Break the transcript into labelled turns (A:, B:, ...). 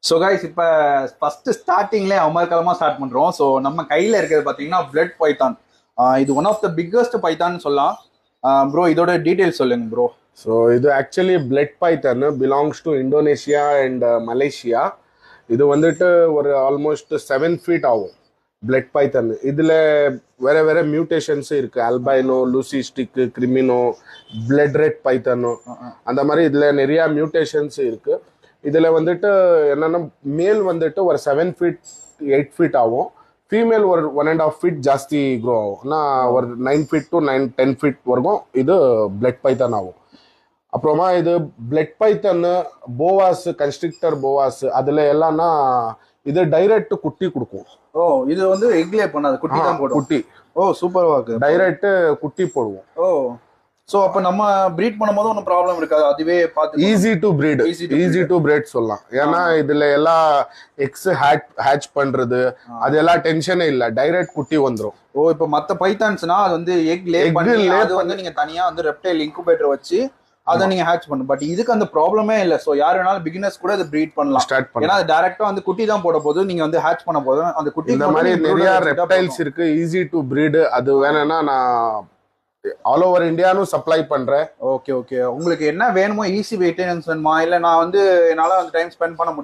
A: So guys இப்போ first ஸ்டார்டிங்லேயே அமர்க்கலமாக start பண்ணுறோம். ஸோ நம்ம கையில் இருக்கிறது பார்த்தீங்கன்னா பிளட் பைத்தான். இது one of the biggest python சொல்லலாம். ப்ரோ இதோட டீட்டெயில்ஸ் சொல்லுங்க ப்ரோ.
B: ஸோ இது actually blood python belongs to Indonesia and Malaysia. இது வந்துட்டு ஒரு ஆல்மோஸ்ட் 7 feet ஆகும் பிளட் பைத்தான். இதில் வேற வேற மியூட்டேஷன்ஸ் இருக்கு. அல்பைனோ, லூசிஸ்டிக், கிரிமினோ, பிளட் ரெட் பைத்தானோ, அந்த மாதிரி இதில் நிறையா மியூட்டேஷன்ஸ் இருக்கு. இதில் வந்துட்டு என்னென்னா மேல் வந்துட்டு ஒரு 7 feet 8 feet ஆகும். ஃபீமேல் ஒரு 1.5 feet ஜாஸ்தி க்ரோ ஆகும். ஆனால் ஒரு 9 feet to 10 feet வரைக்கும் இது பிளட் பைத்தான் ஆகும். அப்புறமா இது பிளட் பைத்தான், போவாஸ், கன்ஸ்ட்ரிக்டர் போவாஸ், அதில் எல்லாம்னா இது டைரக்ட் குட்டி கொடுக்கும்.
A: ஓ இது வந்து எக்லே பண்ணாது, குட்டி தான் போடும்.
B: குட்டி.
A: ஓ சூப்பராக இருக்கு.
B: டைரக்ட் குட்டி போடுவோம்.
A: ஓ ஸோ அப்போ நம்ம ப்ரீட் பண்ணும்போது ஒன்றும் ப்ராப்ளம் இருக்காது, அதுவே பார்த்து
B: ஈஸி டு பிரீட் சொல்லலாம். ஏன்னா இதுல எல்லா எக்ஸ் ஹேட்ச் பண்றது அது எல்லாம் டென்ஷனே இல்ல, டைரக்ட் குட்டி வந்துடும்.
A: ஓ இப்போ மற்ற பைத்தான்ஸ்னா அது வந்து எக் லே பண்ணி அது வந்து நீங்க தனியா வந்து ரெப்டைல் இன்குபேட்டர் வச்சு அதை நீங்க ஹேட்ச் பண்ணும். பட் இதுக்கு அந்த ப்ராப்ளமே இல்லை. ஸோ யார் வேணாலும் பிகினர்ஸ் கூட அதை ப்ரீட் பண்ணலாம்,
B: ஸ்டார்ட் பண்ணலாம்.
A: ஏன்னா அது டைரக்டா வந்து குட்டி தான் போட போது, நீங்க வந்து ஹேட்ச் பண்ண போது அந்த குட்டி.
B: இந்த மாதிரி நிறைய ரெப்டைல்ஸ் இருக்கு, ஈஸி டு பிரீட். அது வேணும்னா நான் ஆல் ஓவர் இந்தியானும் சப்ளை பண்றேன்.
A: ஓகே ஓகே, உங்களுக்கு என்ன வேணுமோ, ஈஸி வெயிட்டேனன்ஸ் வேணுமா, இல்லை நான் வந்து என்னால் அந்த டைம் ஸ்பெண்ட் பண்ண முடியும்